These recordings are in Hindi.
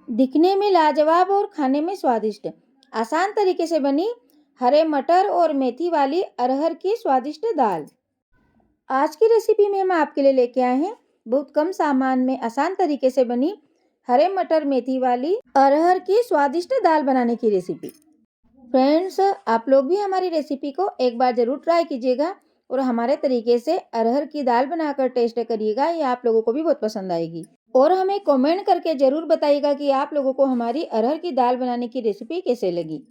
दिखने में लाजवाब और खाने में स्वादिष्ट, आसान तरीके से बनी हरे मटर और मेथी वाली अरहर की स्वादिष्ट दाल। आज की रेसिपी में हम आपके लिए लेके आए हैं बहुत कम सामान में आसान तरीके से बनी हरे मटर मेथी वाली अरहर की स्वादिष्ट दाल बनाने की रेसिपी। फ्रेंड्स, आप लोग भी हमारी रेसिपी को एक बार ज़रूर ट्राई कीजिएगा और हमारे तरीके से अरहर की दाल बनाकर टेस्ट करिएगा। ये आप लोगों को भी बहुत पसंद आएगी और हमें कमेंट करके ज़रूर बताइएगा कि आप लोगों को हमारी अरहर की दाल बनाने की रेसिपी कैसे लगी।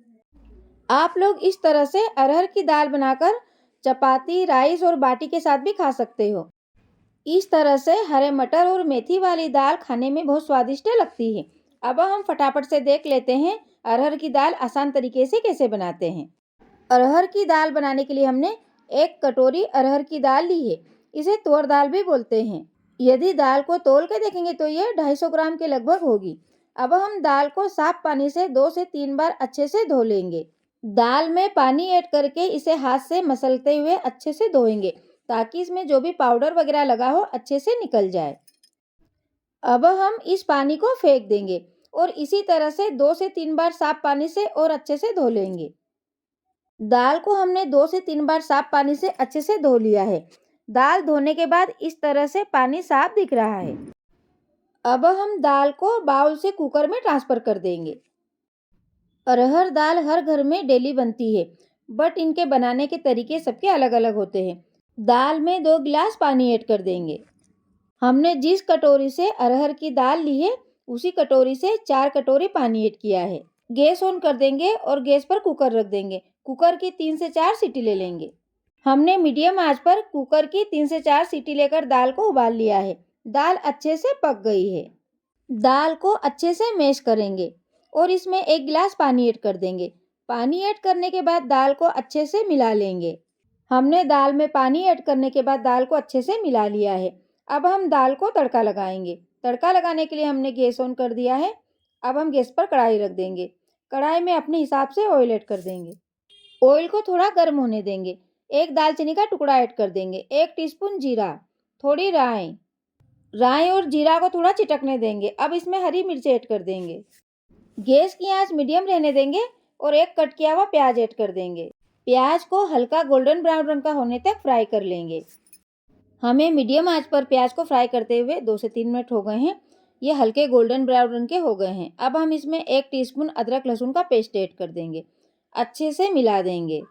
आप लोग इस तरह से अरहर की दाल बनाकर चपाती, राइस और बाटी के साथ भी खा सकते हो। इस तरह से हरे मटर और मेथी वाली दाल खाने में बहुत स्वादिष्ट लगती है। अब हम फटाफट से देख लेते हैं अरहर की दाल आसान तरीके से कैसे बनाते हैं। अरहर की दाल बनाने के लिए हमने 1 कटोरी अरहर की दाल ली है। इसे तुअर दाल भी बोलते हैं। यदि दाल को तौल के देखेंगे तो ये 250 ग्राम के लगभग होगी। अब हम दाल को साफ पानी से 2 से 3 बार अच्छे से धो लेंगे। दाल में पानी ऐड करके इसे हाथ से मसलते हुए अच्छे से धोएंगे ताकि इसमें जो भी पाउडर वगैरह लगा हो अच्छे से निकल जाए। अब हम इस पानी को फेंक देंगे और इसी तरह से 2 से 3 बार साफ पानी से और अच्छे से धो लेंगे। दाल को हमने 2 से 3 बार साफ पानी से अच्छे से धो लिया है। दाल धोने के बाद इस तरह से पानी साफ दिख रहा है। अब हम दाल को बाउल से कुकर में ट्रांसफर कर देंगे। अरहर दाल हर घर में डेली बनती है, बट इनके बनाने के तरीके सबके अलग अलग होते हैं। दाल में 2 गिलास पानी ऐड कर देंगे। हमने जिस कटोरी से अरहर की दाल ली है उसी कटोरी से 4 कटोरी पानी ऐड किया है। गैस ऑन कर देंगे और गैस पर कुकर रख देंगे। कुकर की 3 से 4 सीटी ले लेंगे। हमने मीडियम आंच पर कुकर की 3 से 4 सीटी लेकर दाल को उबाल लिया है। दाल अच्छे से पक गई है। दाल को अच्छे से मैश करेंगे और इसमें 1 गिलास पानी ऐड कर देंगे। पानी ऐड करने के बाद दाल को अच्छे से मिला लेंगे। हमने दाल में पानी ऐड करने के बाद दाल को अच्छे से मिला लिया है। अब हम दाल को तड़का लगाएंगे। तड़का लगाने के लिए हमने गैस ऑन कर दिया है। अब हम गैस पर कढ़ाई रख देंगे। कढ़ाई में अपने हिसाब से ऑयल ऐड कर देंगे। ऑयल को थोड़ा गर्म होने देंगे। 1 दालचीनी का टुकड़ा ऐड कर देंगे। 1 टीस्पून जीरा, थोड़ी राई, राई और जीरा को थोड़ा चिटकने देंगे। अब इसमें हरी मिर्च ऐड कर देंगे। गैस की आंच मीडियम रहने देंगे और 1 कट किया हुआ प्याज ऐड कर देंगे। प्याज को हल्का गोल्डन ब्राउन रंग का होने तक फ्राई कर लेंगे। हमें मीडियम आंच पर प्याज को फ्राई करते हुए 2 से 3 मिनट हो गए हैं। ये हल्के गोल्डन ब्राउन रंग के हो गए हैं। अब हम इसमें 1 टीस्पून अदरक लहसुन का पेस्ट ऐड कर देंगे। अच्छे से मिला देंगे।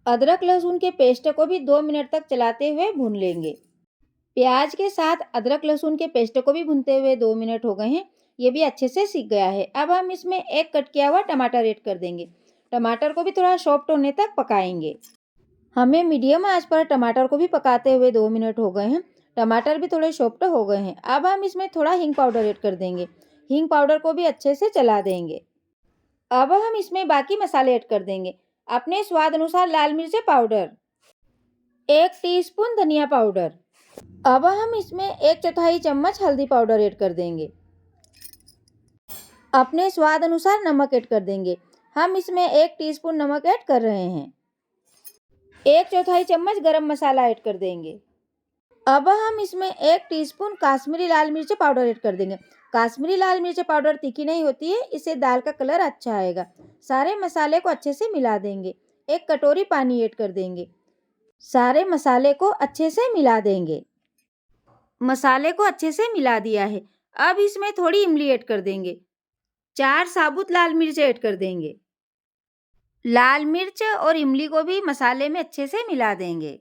अदरक लहसुन के पेस्ट को भी 2 मिनट तक चलाते हुए भून लेंगे। प्याज के साथ अदरक लहसुन के पेस्ट को भी भूनते हुए 2 मिनट हो गए हैं। ये भी अच्छे से सीख गया है। अब हम इसमें 1 कट किया हुआ टमाटर ऐड कर देंगे। टमाटर को भी थोड़ा सॉफ्ट होने तक पकाएंगे। हमें मीडियम आंच पर टमाटर को भी पकाते हुए 2 मिनट हो गए हैं। टमाटर भी थोड़े सॉफ्ट हो गए हैं। अब हम इसमें थोड़ा हींग पाउडर ऐड कर देंगे। हींग पाउडर को भी अच्छे से चला देंगे। अब हम इसमें बाकी मसाले ऐड कर देंगे। अपने स्वाद अनुसार लाल मिर्च पाउडर, 1 टीस्पून धनिया पाउडर। अब हम इसमें 1/4 चम्मच हल्दी पाउडर ऐड कर देंगे। अपने स्वाद अनुसार नमक ऐड कर देंगे। हम इसमें 1 टीस्पून नमक ऐड कर रहे हैं। 1/4 चम्मच गरम मसाला ऐड कर देंगे। अब हम इसमें 1 टीस्पून काश्मीरी लाल मिर्च पाउडर ऐड कर देंगे। काश्मीरी लाल मिर्च पाउडर तीखी नहीं होती है, इससे दाल का कलर अच्छा आएगा। सारे मसाले को अच्छे से मिला देंगे। 1 कटोरी पानी ऐड कर देंगे। सारे मसाले को अच्छे से मिला देंगे। मसाले को अच्छे से मिला दिया है। अब इसमें थोड़ी इमली ऐड कर देंगे। 4 साबुत लाल मिर्च ऐड कर देंगे। लाल मिर्च और इमली को भी मसाले में अच्छे से मिला देंगे।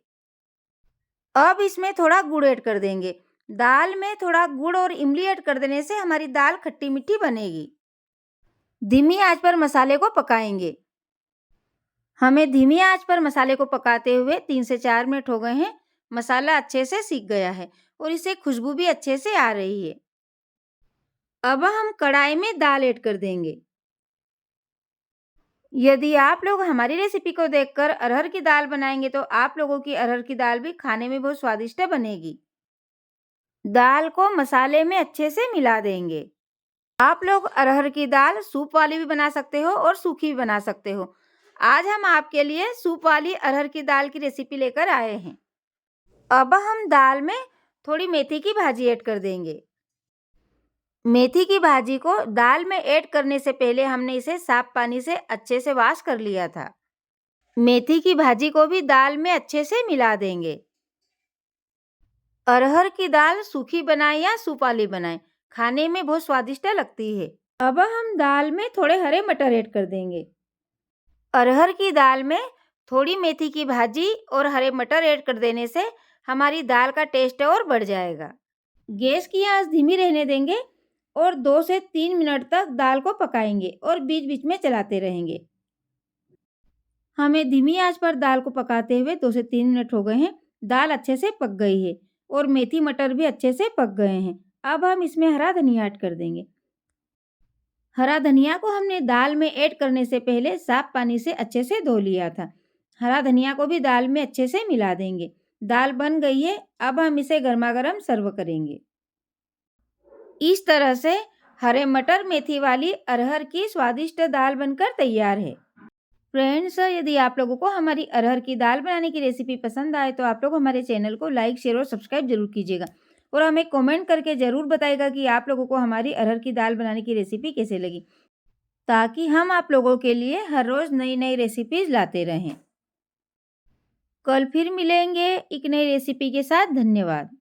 अब इसमें थोड़ा गुड़ ऐड कर देंगे। दाल में थोड़ा गुड़ और इमली ऐड कर देने से हमारी दाल खट्टी मीठी बनेगी। धीमी आंच पर मसाले को पकाएंगे। हमें धीमी आंच पर मसाले को पकाते हुए 3 से 4 मिनट हो गए हैं। मसाला अच्छे से सीख गया है और इससे खुशबू भी अच्छे से आ रही है। अब हम कढ़ाई में दाल ऐड कर देंगे। यदि आप लोग हमारी रेसिपी को देखकर अरहर की दाल बनाएंगे तो आप लोगों की अरहर की दाल भी खाने में बहुत स्वादिष्ट बनेगी। दाल को मसाले में अच्छे से मिला देंगे। आप लोग अरहर की दाल सूप वाली भी बना सकते हो और सूखी भी बना सकते हो। आज हम आपके लिए सूप वाली अरहर की दाल की रेसिपी लेकर आए हैं। अब हम दाल में थोड़ी मेथी की भाजी ऐड कर देंगे। मेथी की भाजी को दाल में ऐड करने से पहले हमने इसे साफ पानी से अच्छे से वॉश कर लिया था। मेथी की भाजी को भी दाल में अच्छे से मिला देंगे। अरहर की दाल सूखी बनाएं या सूप वाली बनाएं, खाने में बहुत स्वादिष्ट लगती है। अब हम दाल में थोड़े हरे मटर ऐड कर देंगे। अरहर की दाल में थोड़ी मेथी की भाजी और हरे मटर ऐड कर देने से हमारी दाल का टेस्ट और बढ़ जाएगा। गैस की आंच धीमी रहने देंगे और 2 से 3 मिनट तक दाल को पकाएंगे और बीच-बीच में चलाते रहेंगे। हमें धीमी आंच पर दाल को पकाते हुए 2 से 3 मिनट हो गए हैं। दाल अच्छे से पक गई है और मेथी मटर भी अच्छे से पक गए हैं। अब हम इसमें हरा धनिया ऐड कर देंगे। हरा धनिया को हमने दाल में ऐड करने से पहले साफ पानी से अच्छे से धो लिया था। हरा धनिया को भी दाल में अच्छे से मिला देंगे। दाल बन गई है, अब हम इसे गर्मा-गर्म सर्व करेंगे। इस तरह से हरे मटर मेथी वाली अरहर की स्वादिष्ट दाल बनकर तैयार है। फ्रेंड्स, यदि आप लोगों को हमारी अरहर की दाल बनाने की रेसिपी पसंद आए तो आप लोग हमारे चैनल को लाइक, शेयर और सब्सक्राइब जरूर कीजिएगा और हमें कमेंट करके ज़रूर बताइएगा कि आप लोगों को हमारी अरहर की दाल बनाने की रेसिपी कैसे लगी, ताकि हम आप लोगों के लिए हर रोज़ नई नई रेसिपीज लाते रहें। कल फिर मिलेंगे एक नई रेसिपी के साथ। धन्यवाद।